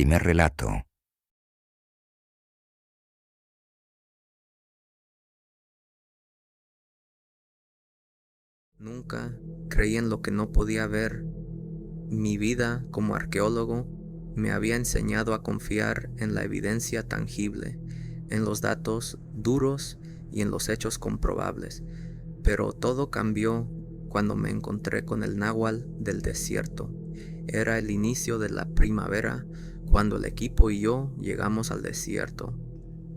primer relato. Nunca creí en lo que no podía ver. Mi vida como arqueólogo me había enseñado a confiar en la evidencia tangible, en los datos duros y en los hechos comprobables. Pero todo cambió cuando me encontré con el náhuatl del desierto. Era el inicio de la primavera cuando el equipo y yo llegamos al desierto.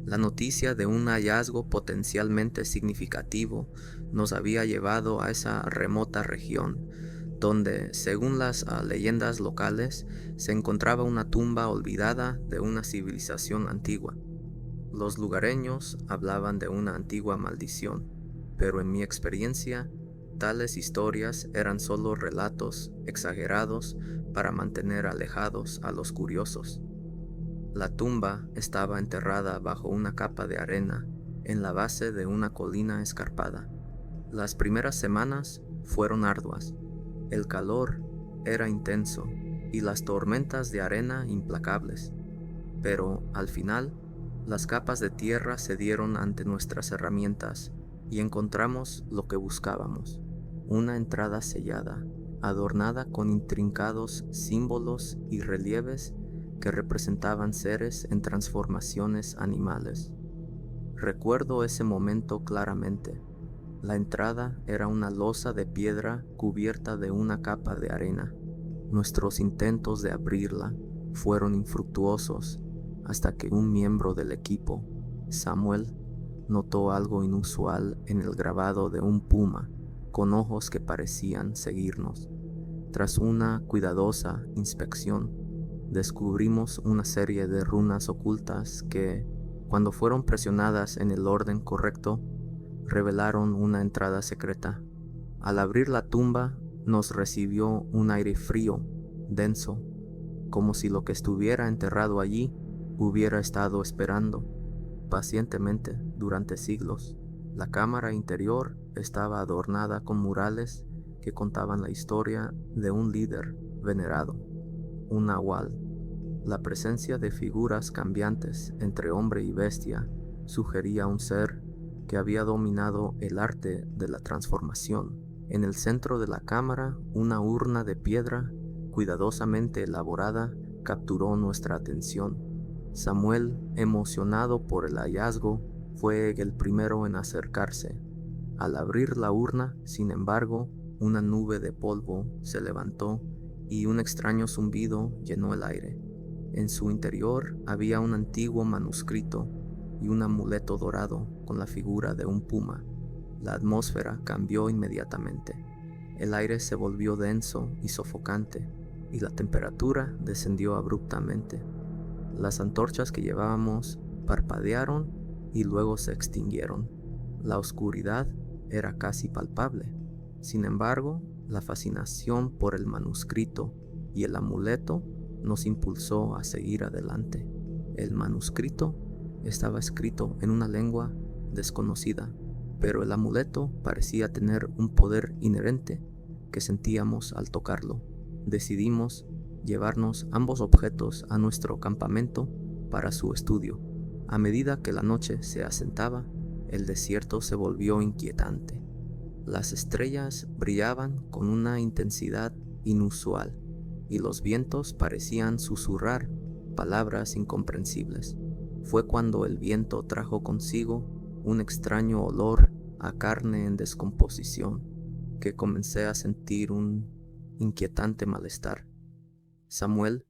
La noticia de un hallazgo potencialmente significativo nos había llevado a esa remota región, donde, según las leyendas locales, se encontraba una tumba olvidada de una civilización antigua. Los lugareños hablaban de una antigua maldición, pero en mi experiencia, tales historias eran solo relatos exagerados para mantener alejados a los curiosos. La tumba estaba enterrada bajo una capa de arena en la base de una colina escarpada. Las primeras semanas fueron arduas. El calor era intenso y las tormentas de arena implacables. Pero al final, las capas de tierra cedieron ante nuestras herramientas y encontramos lo que buscábamos: una entrada sellada, adornada con intrincados símbolos y relieves que representaban seres en transformaciones animales. Recuerdo ese momento claramente. La entrada era una losa de piedra cubierta de una capa de arena. Nuestros intentos de abrirla fueron infructuosos hasta que un miembro del equipo, Samuel, notó algo inusual en el grabado de un puma con ojos que parecían seguirnos. Tras una cuidadosa inspección, descubrimos una serie de runas ocultas que, cuando fueron presionadas en el orden correcto, revelaron una entrada secreta. Al abrir la tumba, nos recibió un aire frío, denso, como si lo que estuviera enterrado allí hubiera estado esperando pacientemente durante siglos. La cámara interior estaba adornada con murales que contaban la historia de un líder venerado, un nahual. La presencia de figuras cambiantes entre hombre y bestia sugería un ser que había dominado el arte de la transformación. En el centro de la cámara, una urna de piedra cuidadosamente elaborada capturó nuestra atención. Samuel, emocionado por el hallazgo, fue el primero en acercarse. Al abrir la urna, sin embargo, una nube de polvo se levantó y un extraño zumbido llenó el aire. En su interior había un antiguo manuscrito y un amuleto dorado con la figura de un puma. La atmósfera cambió inmediatamente. El aire se volvió denso y sofocante, y la temperatura descendió abruptamente. Las antorchas que llevábamos parpadearon y luego se extinguieron. La oscuridad era casi palpable. Sin embargo, la fascinación por el manuscrito y el amuleto nos impulsó a seguir adelante. El manuscrito estaba escrito en una lengua desconocida, pero el amuleto parecía tener un poder inherente que sentíamos al tocarlo. Decidimos llevarnos ambos objetos a nuestro campamento para su estudio. A medida que la noche se asentaba, el desierto se volvió inquietante. Las estrellas brillaban con una intensidad inusual y los vientos parecían susurrar palabras incomprensibles. Fue cuando el viento trajo consigo un extraño olor a carne en descomposición que comencé a sentir un inquietante malestar. Samuel,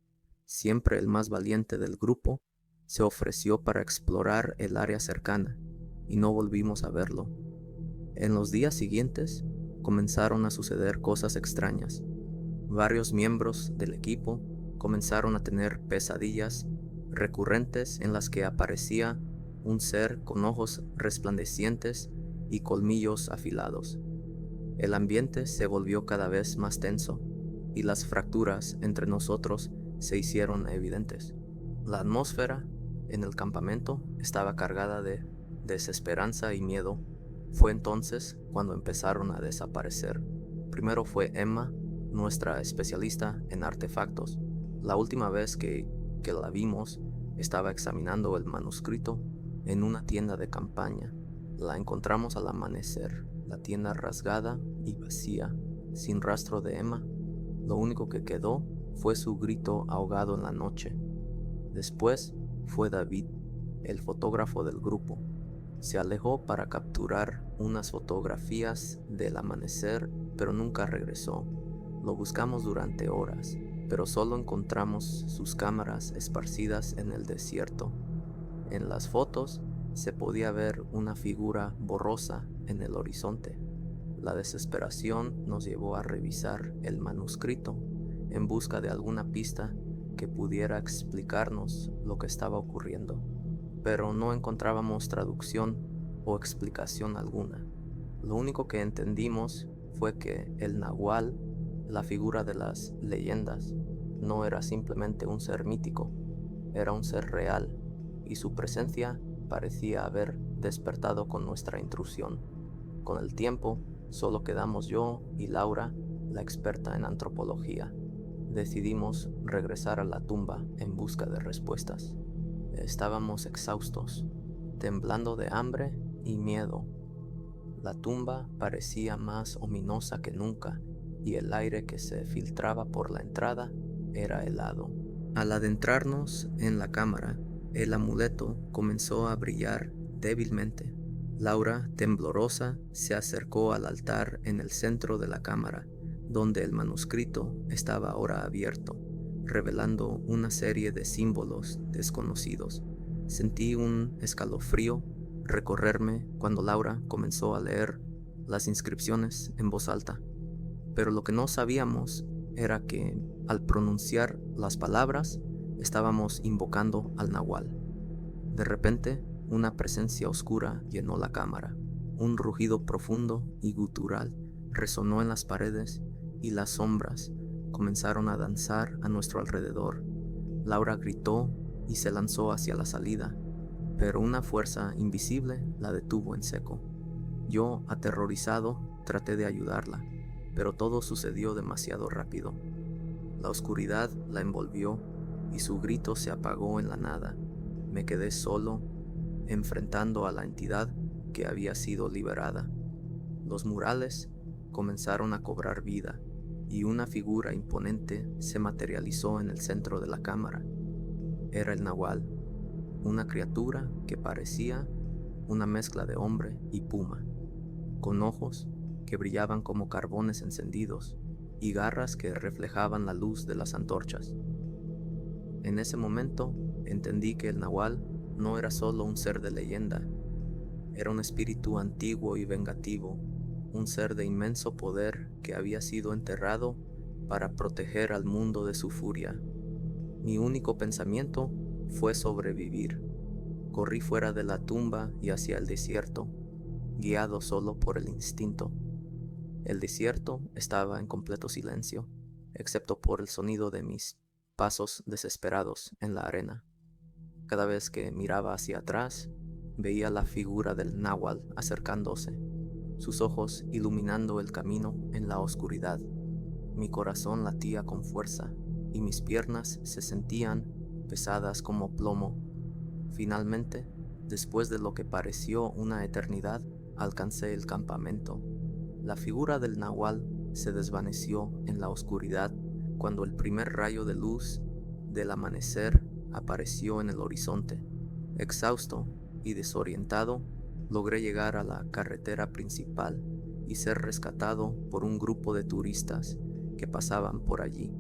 siempre el más valiente del grupo, se ofreció para explorar el área cercana y no volvimos a verlo. En los días siguientes comenzaron a suceder cosas extrañas. Varios miembros del equipo comenzaron a tener pesadillas recurrentes en las que aparecía un ser con ojos resplandecientes y colmillos afilados. El ambiente se volvió cada vez más tenso y las fracturas entre nosotros se hicieron evidentes. La atmósfera en el campamento estaba cargada de desesperanza y miedo. Fue entonces cuando empezaron a desaparecer. Primero fue Emma, nuestra especialista en artefactos. La última vez que que la vimos estaba examinando el manuscrito en una tienda de campaña. La encontramos al amanecer, la tienda rasgada y vacía, sin rastro de Emma. Lo único que quedó fue su grito ahogado en la noche. Después fue David, el fotógrafo del grupo. Se alejó para capturar unas fotografías del amanecer, pero nunca regresó. Lo buscamos durante horas, pero solo encontramos sus cámaras esparcidas en el desierto. En las fotos se podía ver una figura borrosa en el horizonte. La desesperación nos llevó a revisar el manuscrito en busca de alguna pista que pudiera explicarnos lo que estaba ocurriendo, pero no encontrábamos traducción o explicación alguna. Lo único que entendimos fue que el nahual, la figura de las leyendas, no era simplemente un ser mítico, era un ser real, y su presencia parecía haber despertado con nuestra intrusión. Con el tiempo, solo quedamos yo y Laura, la experta en antropología. Decidimos regresar a la tumba en busca de respuestas. Estábamos exhaustos, temblando de hambre y miedo. La tumba parecía más ominosa que nunca y el aire que se filtraba por la entrada era helado. Al adentrarnos en la cámara, el amuleto comenzó a brillar débilmente. Laura, temblorosa, se acercó al altar en el centro de la cámara, donde el manuscrito estaba ahora abierto, revelando una serie de símbolos desconocidos. Sentí un escalofrío recorrerme cuando Laura comenzó a leer las inscripciones en voz alta. Pero lo que no sabíamos era que al pronunciar las palabras estábamos invocando al nahual. De repente, una presencia oscura llenó la cámara. Un rugido profundo y gutural resonó en las paredes y las sombras comenzaron a danzar a nuestro alrededor. Laura gritó y se lanzó hacia la salida, pero una fuerza invisible la detuvo en seco. Yo, aterrorizado, traté de ayudarla, pero todo sucedió demasiado rápido. La oscuridad la envolvió y su grito se apagó en la nada. Me quedé solo, enfrentando a la entidad que había sido liberada. Los murales comenzaron a cobrar vida y una figura imponente se materializó en el centro de la cámara. Era el nahual, una criatura que parecía una mezcla de hombre y puma, con ojos que brillaban como carbones encendidos y garras que reflejaban la luz de las antorchas. En ese momento entendí que el nahual no era solo un ser de leyenda, era un espíritu antiguo y vengativo, un ser de inmenso poder que había sido enterrado para proteger al mundo de su furia. Mi único pensamiento fue sobrevivir. Corrí fuera de la tumba y hacia el desierto, guiado solo por el instinto. El desierto estaba en completo silencio, excepto por el sonido de mis pasos desesperados en la arena. Cada vez que miraba hacia atrás, veía la figura del náhuatl acercándose, sus ojos iluminando el camino en la oscuridad. Mi corazón latía con fuerza y mis piernas se sentían pesadas como plomo. Finalmente, después de lo que pareció una eternidad, alcancé el campamento. La figura del nahual se desvaneció en la oscuridad cuando el primer rayo de luz del amanecer apareció en el horizonte. Exhausto y desorientado, logré llegar a la carretera principal y ser rescatado por un grupo de turistas que pasaban por allí.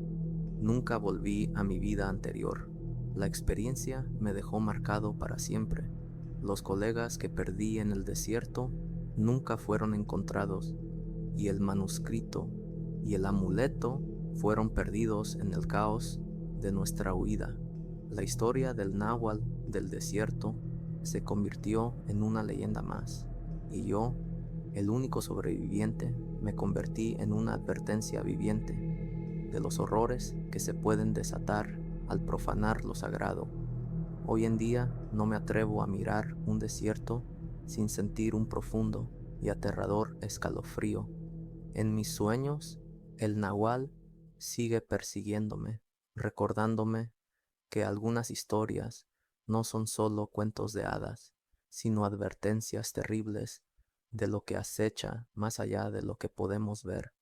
Nunca volví a mi vida anterior. La experiencia me dejó marcado para siempre. Los colegas que perdí en el desierto nunca fueron encontrados, y el manuscrito y el amuleto fueron perdidos en el caos de nuestra huida. La historia del náhuatl del desierto se convirtió en una leyenda más, y yo, el único sobreviviente, me convertí en una advertencia viviente de los horrores que se pueden desatar al profanar lo sagrado. Hoy en día no me atrevo a mirar un desierto sin sentir un profundo y aterrador escalofrío. En mis sueños, el nahual sigue persiguiéndome, recordándome que algunas historias no son solo cuentos de hadas, sino advertencias terribles de lo que acecha más allá de lo que podemos ver.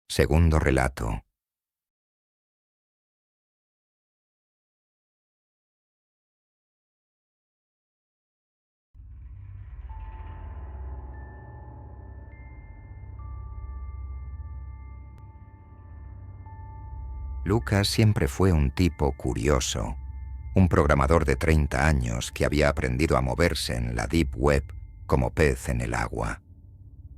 Segundo relato. Lucas siempre fue un tipo curioso, un programador de 30 años que había aprendido a moverse en la Deep Web como pez en el agua.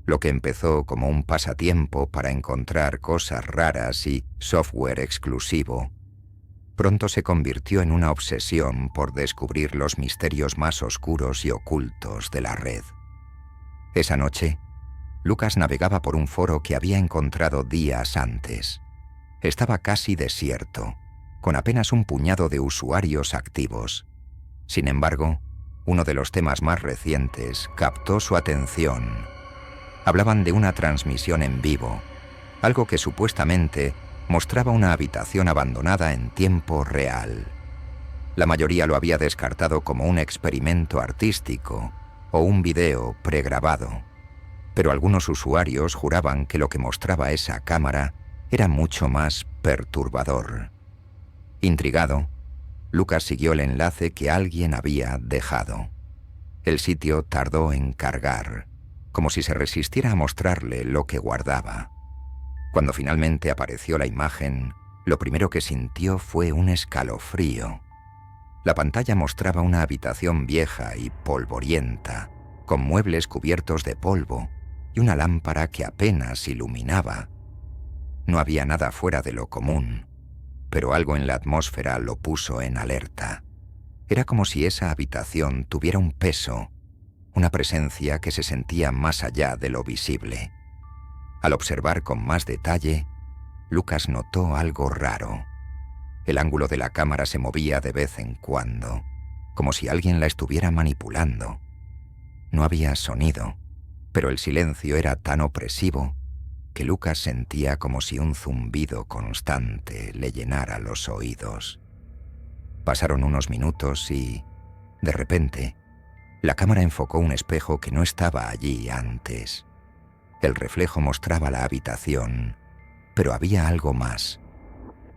Lo que empezó como un pasatiempo para encontrar cosas raras y software exclusivo, pronto se convirtió en una obsesión por descubrir los misterios más oscuros y ocultos de la red. Esa noche, Lucas navegaba por un foro que había encontrado días antes. Estaba casi desierto, con apenas un puñado de usuarios activos. Sin embargo, uno de los temas más recientes captó su atención. Hablaban de una transmisión en vivo, algo que supuestamente mostraba una habitación abandonada en tiempo real. La mayoría lo había descartado como un experimento artístico o un video pregrabado, pero algunos usuarios juraban que lo que mostraba esa cámara era mucho más perturbador. Intrigado, Lucas siguió el enlace que alguien había dejado. El sitio tardó en cargar, como si se resistiera a mostrarle lo que guardaba. Cuando finalmente apareció la imagen, lo primero que sintió fue un escalofrío. La pantalla mostraba una habitación vieja y polvorienta, con muebles cubiertos de polvo y una lámpara que apenas iluminaba. No había nada fuera de lo común, pero algo en la atmósfera lo puso en alerta. Era como si esa habitación tuviera un peso, una presencia que se sentía más allá de lo visible. Al observar con más detalle, Lucas notó algo raro. El ángulo de la cámara se movía de vez en cuando, como si alguien la estuviera manipulando. No había sonido, pero el silencio era tan opresivo que Lucas sentía como si un zumbido constante le llenara los oídos. Pasaron unos minutos y, de repente, la cámara enfocó un espejo que no estaba allí antes. El reflejo mostraba la habitación, pero había algo más.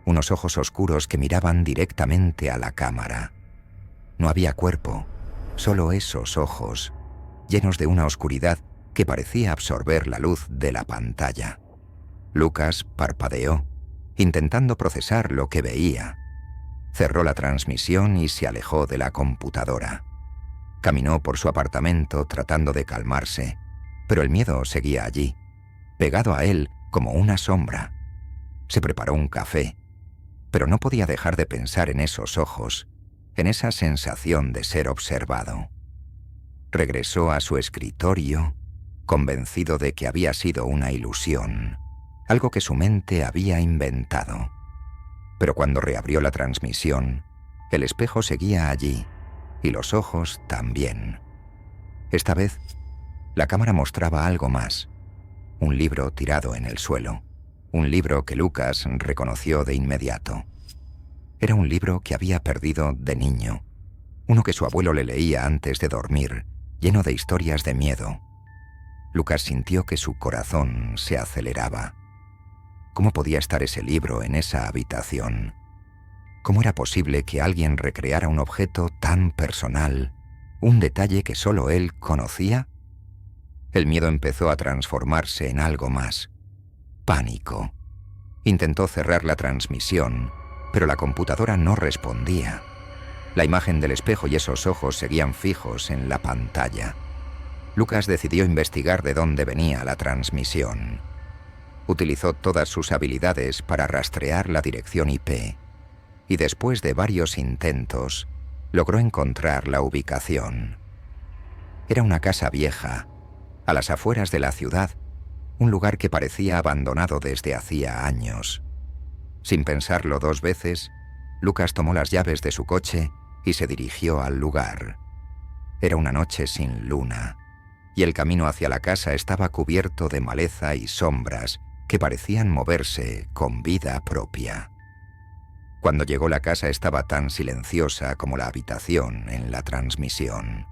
Unos ojos oscuros que miraban directamente a la cámara. No había cuerpo, solo esos ojos, llenos de una oscuridad que parecía absorber la luz de la pantalla. Lucas parpadeó, intentando procesar lo que veía. Cerró la transmisión y se alejó de la computadora. Caminó por su apartamento tratando de calmarse, pero el miedo seguía allí, pegado a él como una sombra. Se preparó un café, pero no podía dejar de pensar en esos ojos, en esa sensación de ser observado. Regresó a su escritorio, convencido de que había sido una ilusión, algo que su mente había inventado. Pero cuando reabrió la transmisión, el espejo seguía allí, y los ojos también. Esta vez, la cámara mostraba algo más, un libro tirado en el suelo, un libro que Lucas reconoció de inmediato. Era un libro que había perdido de niño, uno que su abuelo le leía antes de dormir, lleno de historias de miedo. Lucas sintió que su corazón se aceleraba. ¿Cómo podía estar ese libro en esa habitación? ¿Cómo era posible que alguien recreara un objeto tan personal, un detalle que solo él conocía? El miedo empezó a transformarse en algo más. Pánico. Intentó cerrar la transmisión, pero la computadora no respondía. La imagen del espejo y esos ojos seguían fijos en la pantalla. Lucas decidió investigar de dónde venía la transmisión. Utilizó todas sus habilidades para rastrear la dirección IP, y después de varios intentos, logró encontrar la ubicación. Era una casa vieja, a las afueras de la ciudad, un lugar que parecía abandonado desde hacía años. Sin pensarlo dos veces, Lucas tomó las llaves de su coche y se dirigió al lugar. Era una noche sin luna, y el camino hacia la casa estaba cubierto de maleza y sombras que parecían moverse con vida propia. Cuando llegó, la casa estaba tan silenciosa como la habitación en la transmisión.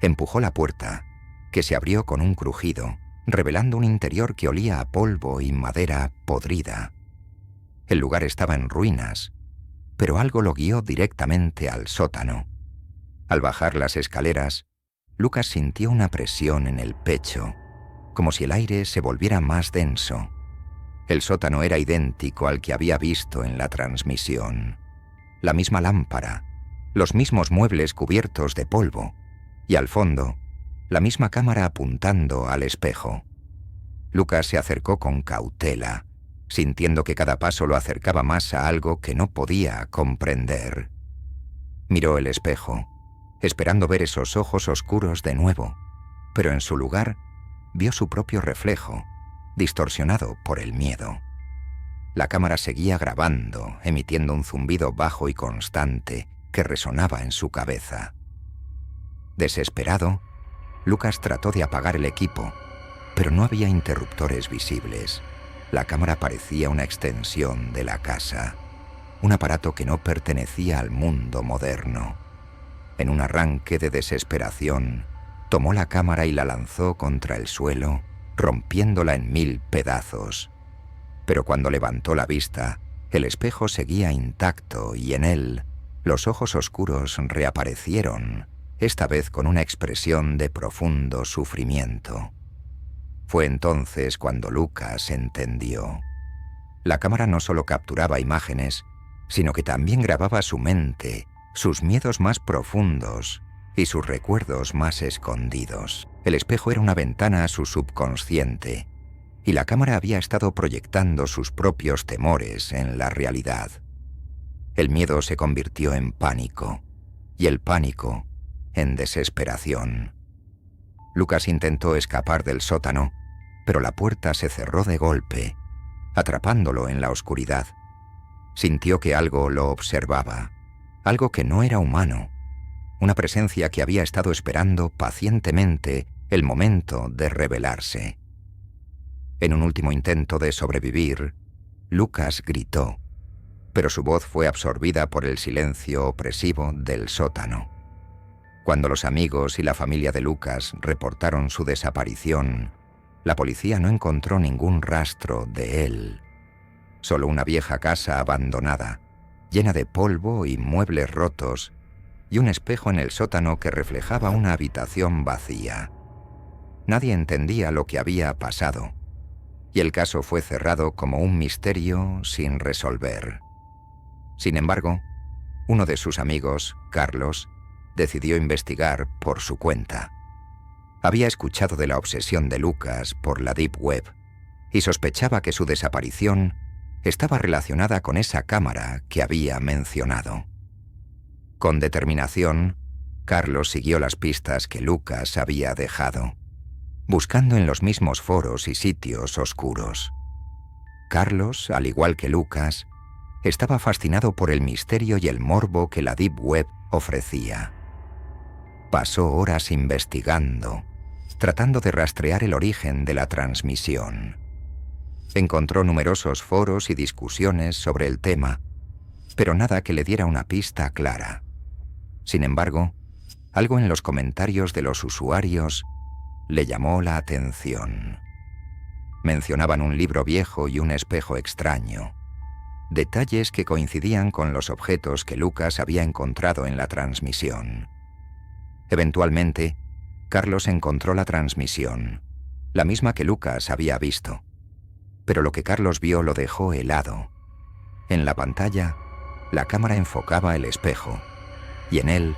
Empujó la puerta, que se abrió con un crujido, revelando un interior que olía a polvo y madera podrida. El lugar estaba en ruinas, pero algo lo guió directamente al sótano. Al bajar las escaleras, Lucas sintió una presión en el pecho, como si el aire se volviera más denso. El sótano era idéntico al que había visto en la transmisión. La misma lámpara, los mismos muebles cubiertos de polvo, y al fondo, la misma cámara apuntando al espejo. Lucas se acercó con cautela, sintiendo que cada paso lo acercaba más a algo que no podía comprender. Miró el espejo, esperando ver esos ojos oscuros de nuevo, pero en su lugar vio su propio reflejo, distorsionado por el miedo. La cámara seguía grabando, emitiendo un zumbido bajo y constante que resonaba en su cabeza. Desesperado, Lucas trató de apagar el equipo, pero no había interruptores visibles. La cámara parecía una extensión de la casa, un aparato que no pertenecía al mundo moderno. En un arranque de desesperación, tomó la cámara y la lanzó contra el suelo, rompiéndola en 1000 pedazos. Pero cuando levantó la vista, el espejo seguía intacto y en él los ojos oscuros reaparecieron, esta vez con una expresión de profundo sufrimiento. Fue entonces cuando Lucas entendió. La cámara no solo capturaba imágenes, sino que también grababa su mente, sus miedos más profundos y sus recuerdos más escondidos. El espejo era una ventana a su subconsciente, y la cámara había estado proyectando sus propios temores en la realidad. El miedo se convirtió en pánico, y el pánico en desesperación. Lucas intentó escapar del sótano, pero la puerta se cerró de golpe, atrapándolo en la oscuridad. Sintió que algo lo observaba, algo que no era humano, una presencia que había estado esperando pacientemente el momento de revelarse. En un último intento de sobrevivir, Lucas gritó, pero su voz fue absorbida por el silencio opresivo del sótano. Cuando los amigos y la familia de Lucas reportaron su desaparición, la policía no encontró ningún rastro de él. Solo una vieja casa abandonada, llena de polvo y muebles rotos, y un espejo en el sótano que reflejaba una habitación vacía. Nadie entendía lo que había pasado, y el caso fue cerrado como un misterio sin resolver. Sin embargo, uno de sus amigos, Carlos, decidió investigar por su cuenta. Había escuchado de la obsesión de Lucas por la Deep Web y sospechaba que su desaparición estaba relacionada con esa cámara que había mencionado. Con determinación, Carlos siguió las pistas que Lucas había dejado, buscando en los mismos foros y sitios oscuros. Carlos, al igual que Lucas, estaba fascinado por el misterio y el morbo que la Deep Web ofrecía. Pasó horas investigando, tratando de rastrear el origen de la transmisión. Encontró numerosos foros y discusiones sobre el tema, pero nada que le diera una pista clara. Sin embargo, algo en los comentarios de los usuarios le llamó la atención. Mencionaban un libro viejo y un espejo extraño, detalles que coincidían con los objetos que Lucas había encontrado en la transmisión. Eventualmente, Carlos encontró la transmisión, la misma que Lucas había visto. Pero lo que Carlos vio lo dejó helado. En la pantalla, la cámara enfocaba el espejo, y en él,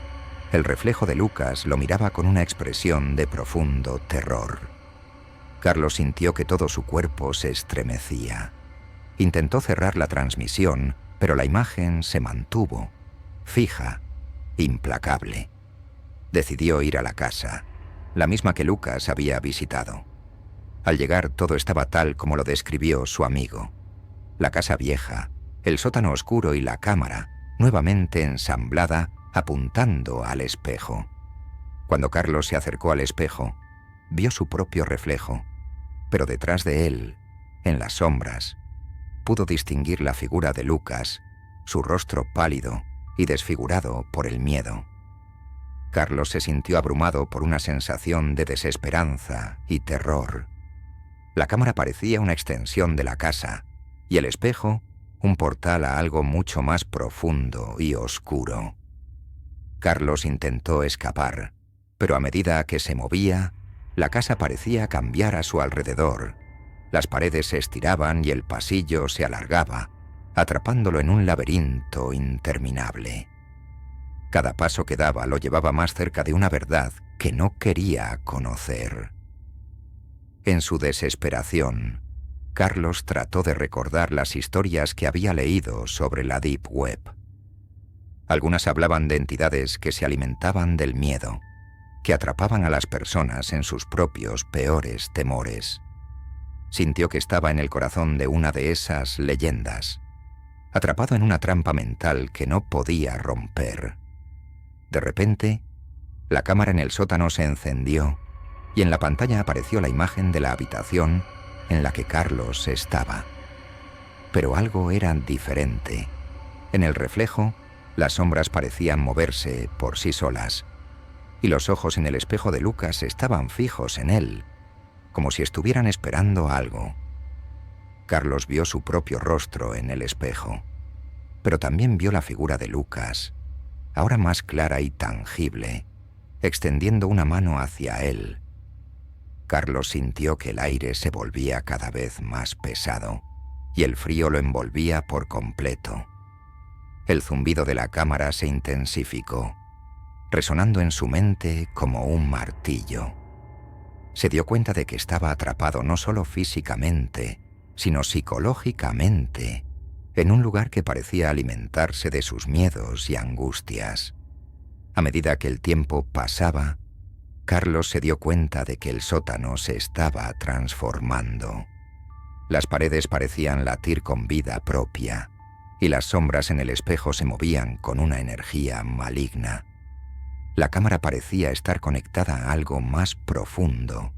el reflejo de Lucas lo miraba con una expresión de profundo terror. Carlos sintió que todo su cuerpo se estremecía. Intentó cerrar la transmisión, pero la imagen se mantuvo, fija, implacable. Decidió ir a la casa, la misma que Lucas había visitado. Al llegar, todo estaba tal como lo describió su amigo. La casa vieja, el sótano oscuro y la cámara, nuevamente ensamblada, apuntando al espejo. Cuando Carlos se acercó al espejo, vio su propio reflejo, pero detrás de él, en las sombras, pudo distinguir la figura de Lucas, su rostro pálido y desfigurado por el miedo. Carlos se sintió abrumado por una sensación de desesperanza y terror. La cámara parecía una extensión de la casa, y el espejo un portal a algo mucho más profundo y oscuro. Carlos intentó escapar, pero a medida que se movía, la casa parecía cambiar a su alrededor. Las paredes se estiraban y el pasillo se alargaba, atrapándolo en un laberinto interminable. Cada paso que daba lo llevaba más cerca de una verdad que no quería conocer. En su desesperación, Carlos trató de recordar las historias que había leído sobre la Deep Web. Algunas hablaban de entidades que se alimentaban del miedo, que atrapaban a las personas en sus propios peores temores. Sintió que estaba en el corazón de una de esas leyendas, atrapado en una trampa mental que no podía romper. De repente, la cámara en el sótano se encendió y en la pantalla apareció la imagen de la habitación en la que Carlos estaba. Pero algo era diferente. En el reflejo, las sombras parecían moverse por sí solas, y los ojos en el espejo de Lucas estaban fijos en él, como si estuvieran esperando algo. Carlos vio su propio rostro en el espejo, pero también vio la figura de Lucas, ahora más clara y tangible, extendiendo una mano hacia él. Carlos sintió que el aire se volvía cada vez más pesado, y el frío lo envolvía por completo. El zumbido de la cámara se intensificó, resonando en su mente como un martillo. Se dio cuenta de que estaba atrapado no solo físicamente, sino psicológicamente, en un lugar que parecía alimentarse de sus miedos y angustias. A medida que el tiempo pasaba, Carlos se dio cuenta de que el sótano se estaba transformando. Las paredes parecían latir con vida propia, y las sombras en el espejo se movían con una energía maligna. La cámara parecía estar conectada a algo más profundo,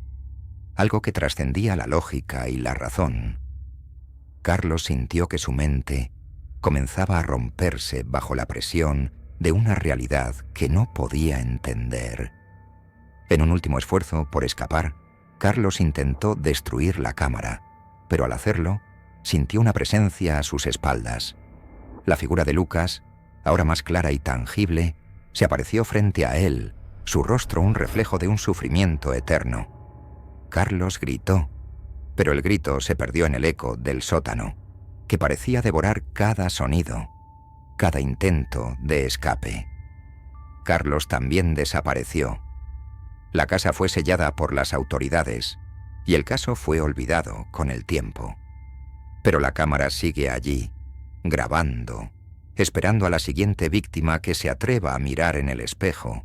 algo que trascendía la lógica y la razón. Carlos sintió que su mente comenzaba a romperse bajo la presión de una realidad que no podía entender. En un último esfuerzo por escapar, Carlos intentó destruir la cámara, pero al hacerlo, sintió una presencia a sus espaldas. La figura de Lucas, ahora más clara y tangible, se apareció frente a él, su rostro un reflejo de un sufrimiento eterno. Carlos gritó, pero el grito se perdió en el eco del sótano, que parecía devorar cada sonido, cada intento de escape. Carlos también desapareció. La casa fue sellada por las autoridades y el caso fue olvidado con el tiempo. Pero la cámara sigue allí, grabando, esperando a la siguiente víctima que se atreva a mirar en el espejo,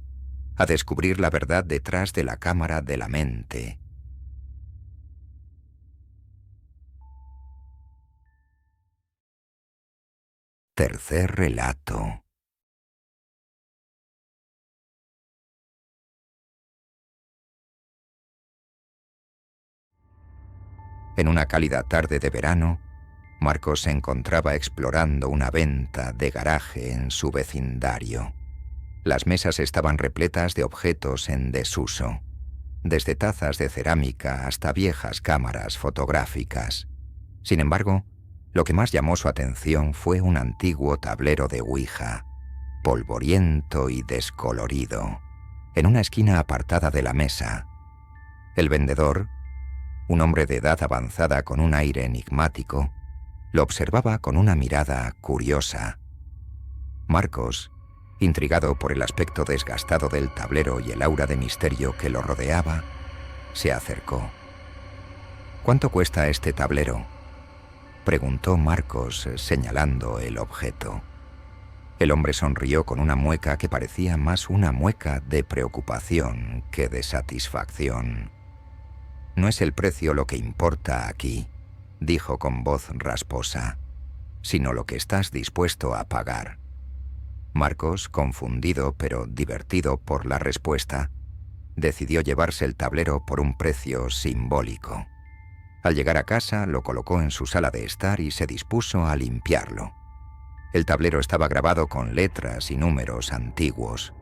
a descubrir la verdad detrás de la cámara de la mente. Tercer relato. En una cálida tarde de verano, Marcos se encontraba explorando una venta de garaje en su vecindario. Las mesas estaban repletas de objetos en desuso, desde tazas de cerámica hasta viejas cámaras fotográficas. Sin embargo, lo que más llamó su atención fue un antiguo tablero de Ouija, polvoriento y descolorido, en una esquina apartada de la mesa. El vendedor, un hombre de edad avanzada con un aire enigmático, lo observaba con una mirada curiosa. Marcos, intrigado por el aspecto desgastado del tablero y el aura de misterio que lo rodeaba, se acercó. «¿Cuánto cuesta este tablero?», preguntó Marcos, señalando el objeto. El hombre sonrió con una mueca que parecía más una mueca de preocupación que de satisfacción. «No es el precio lo que importa aquí», dijo con voz rasposa, «sino lo que estás dispuesto a pagar». Marcos, confundido pero divertido por la respuesta, decidió llevarse el tablero por un precio simbólico. Al llegar a casa, lo colocó en su sala de estar y se dispuso a limpiarlo. El tablero estaba grabado con letras y números antiguos,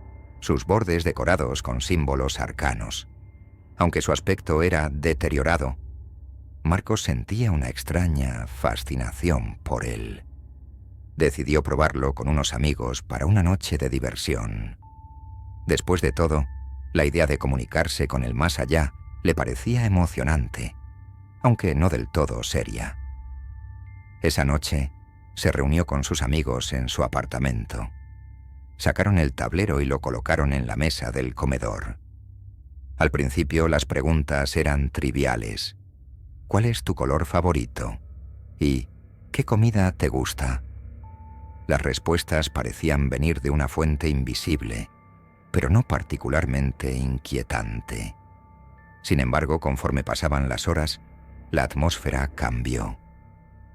sus bordes decorados con símbolos arcanos. Aunque su aspecto era deteriorado, Marcos sentía una extraña fascinación por él. Decidió probarlo con unos amigos para una noche de diversión. Después de todo, la idea de comunicarse con el más allá le parecía emocionante, aunque no del todo seria. Esa noche, se reunió con sus amigos en su apartamento. Sacaron el tablero y lo colocaron en la mesa del comedor. Al principio las preguntas eran triviales. ¿Cuál es tu color favorito? ¿Y qué comida te gusta? Las respuestas parecían venir de una fuente invisible, pero no particularmente inquietante. Sin embargo, conforme pasaban las horas, la atmósfera cambió.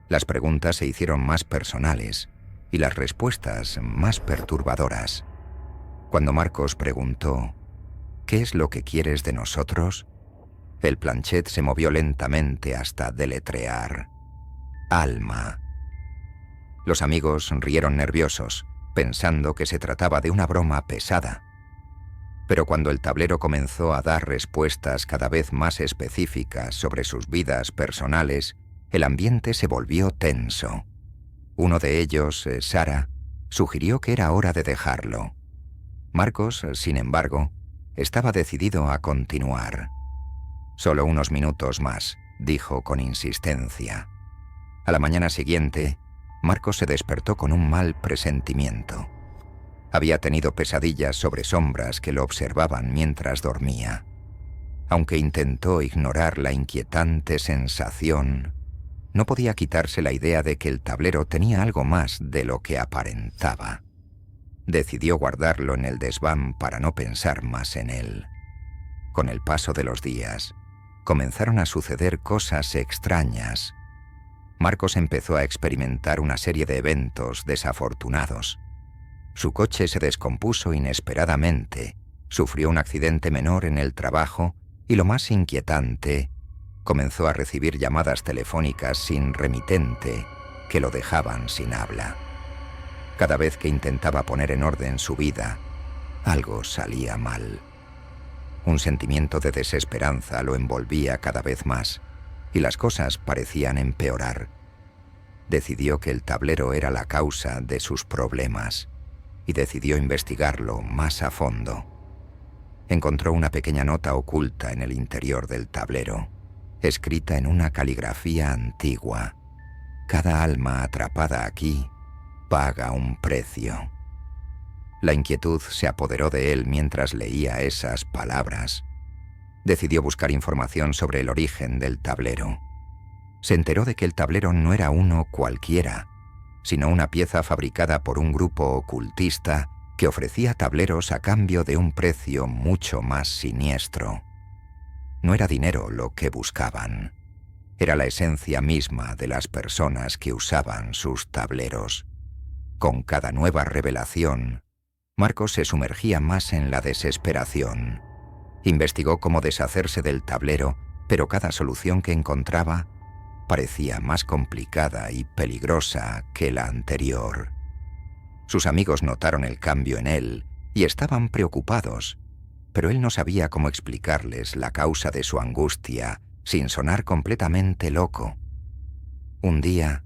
Las preguntas se hicieron más personales y las respuestas más perturbadoras. Cuando Marcos preguntó, ¿qué es lo que quieres de nosotros?, el planchet se movió lentamente hasta deletrear: alma. Los amigos rieron nerviosos, pensando que se trataba de una broma pesada. Pero cuando el tablero comenzó a dar respuestas cada vez más específicas sobre sus vidas personales, el ambiente se volvió tenso. Uno de ellos, Sara, sugirió que era hora de dejarlo. Marcos, sin embargo, estaba decidido a continuar. «Solo unos minutos más», dijo con insistencia. A la mañana siguiente, Marcos se despertó con un mal presentimiento. Había tenido pesadillas sobre sombras que lo observaban mientras dormía. Aunque intentó ignorar la inquietante sensación, no podía quitarse la idea de que el tablero tenía algo más de lo que aparentaba. Decidió guardarlo en el desván para no pensar más en él. Con el paso de los días, comenzaron a suceder cosas extrañas. Marcos empezó a experimentar una serie de eventos desafortunados. Su coche se descompuso inesperadamente, sufrió un accidente menor en el trabajo y, lo más inquietante, comenzó a recibir llamadas telefónicas sin remitente que lo dejaban sin habla. Cada vez que intentaba poner en orden su vida, algo salía mal. Un sentimiento de desesperanza lo envolvía cada vez más y las cosas parecían empeorar. Decidió que el tablero era la causa de sus problemas y decidió investigarlo más a fondo. Encontró una pequeña nota oculta en el interior del tablero, escrita en una caligrafía antigua: «Cada alma atrapada aquí paga un precio». La inquietud se apoderó de él mientras leía esas palabras. Decidió buscar información sobre el origen del tablero. Se enteró de que el tablero no era uno cualquiera, sino una pieza fabricada por un grupo ocultista que ofrecía tableros a cambio de un precio mucho más siniestro. No era dinero lo que buscaban, era la esencia misma de las personas que usaban sus tableros. Con cada nueva revelación, Marcos se sumergía más en la desesperación. Investigó cómo deshacerse del tablero, pero cada solución que encontraba parecía más complicada y peligrosa que la anterior. Sus amigos notaron el cambio en él y estaban preocupados, pero él no sabía cómo explicarles la causa de su angustia sin sonar completamente loco. Un día,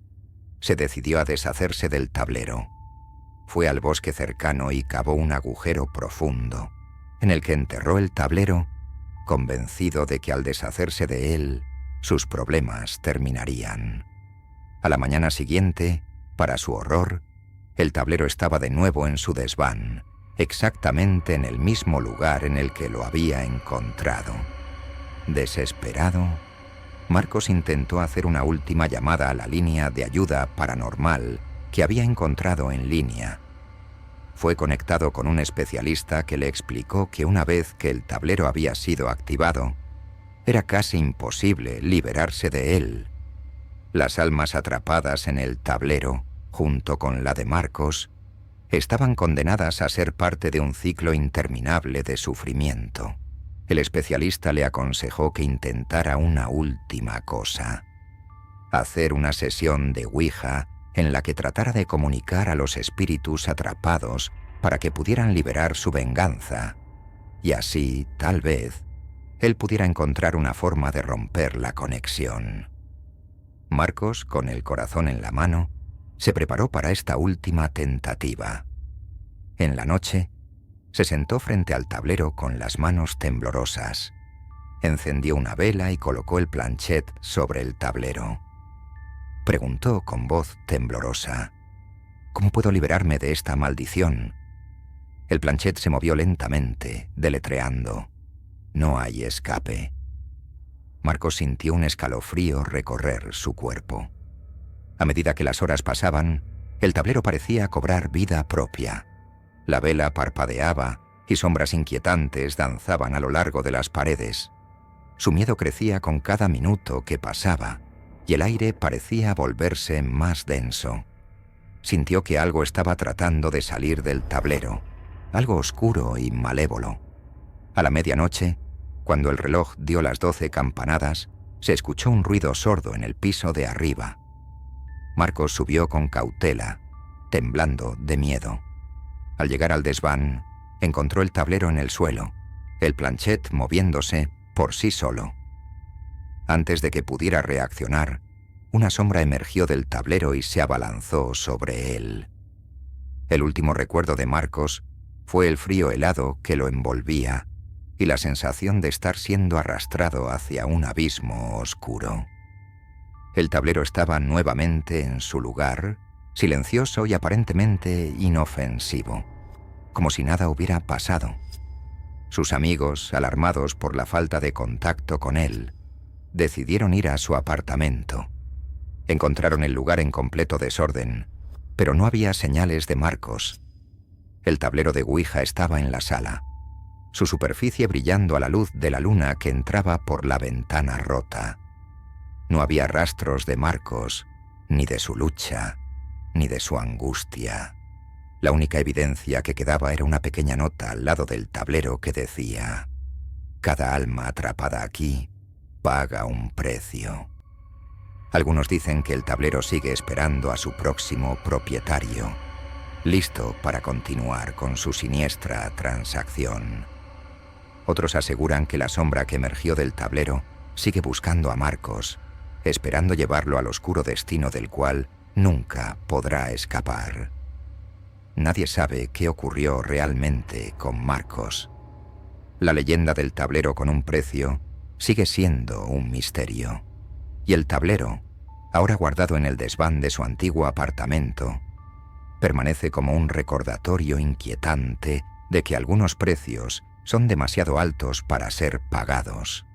se decidió a deshacerse del tablero. Fue al bosque cercano y cavó un agujero profundo, en el que enterró el tablero, convencido de que al deshacerse de él, sus problemas terminarían. A la mañana siguiente, para su horror, el tablero estaba de nuevo en su desván, exactamente en el mismo lugar en el que lo había encontrado. Desesperado, Marcos intentó hacer una última llamada a la línea de ayuda paranormal que había encontrado en línea. Fue conectado con un especialista que le explicó que una vez que el tablero había sido activado, era casi imposible liberarse de él. Las almas atrapadas en el tablero, junto con la de Marcos, estaban condenadas a ser parte de un ciclo interminable de sufrimiento. El especialista le aconsejó que intentara una última cosa: hacer una sesión de Ouija en la que tratara de comunicar a los espíritus atrapados para que pudieran liberar su venganza, y así, tal vez, él pudiera encontrar una forma de romper la conexión. Marcos, con el corazón en la mano, se preparó para esta última tentativa. En la noche, se sentó frente al tablero con las manos temblorosas. Encendió una vela y colocó el planchet sobre el tablero. Preguntó con voz temblorosa: ¿cómo puedo liberarme de esta maldición? El planchet se movió lentamente, deletreando: no hay escape. Marcos sintió un escalofrío recorrer su cuerpo. A medida que las horas pasaban, el tablero parecía cobrar vida propia. La vela parpadeaba y sombras inquietantes danzaban a lo largo de las paredes. Su miedo crecía con cada minuto que pasaba, y el aire parecía volverse más denso. Sintió que algo estaba tratando de salir del tablero, algo oscuro y malévolo. A la medianoche, cuando el reloj dio las 12 campanadas, se escuchó un ruido sordo en el piso de arriba. Marcos subió con cautela, temblando de miedo. Al llegar al desván, encontró el tablero en el suelo, el planchet moviéndose por sí solo. Antes de que pudiera reaccionar, una sombra emergió del tablero y se abalanzó sobre él. El último recuerdo de Marcos fue el frío helado que lo envolvía y la sensación de estar siendo arrastrado hacia un abismo oscuro. El tablero estaba nuevamente en su lugar, silencioso y aparentemente inofensivo, como si nada hubiera pasado. Sus amigos, alarmados por la falta de contacto con él, decidieron ir a su apartamento. Encontraron el lugar en completo desorden, pero no había señales de Marcos. El tablero de Ouija estaba en la sala, su superficie brillando a la luz de la luna que entraba por la ventana rota. No había rastros de Marcos, ni de su lucha, ni de su angustia. La única evidencia que quedaba era una pequeña nota al lado del tablero que decía: cada alma atrapada aquí paga un precio. Algunos dicen que el tablero sigue esperando a su próximo propietario, listo para continuar con su siniestra transacción. Otros aseguran que la sombra que emergió del tablero sigue buscando a Marcos, esperando llevarlo al oscuro destino del cual nunca podrá escapar. Nadie sabe qué ocurrió realmente con Marcos. La leyenda del tablero con un precio sigue siendo un misterio. Y el tablero, ahora guardado en el desván de su antiguo apartamento, permanece como un recordatorio inquietante de que algunos precios son demasiado altos para ser pagados.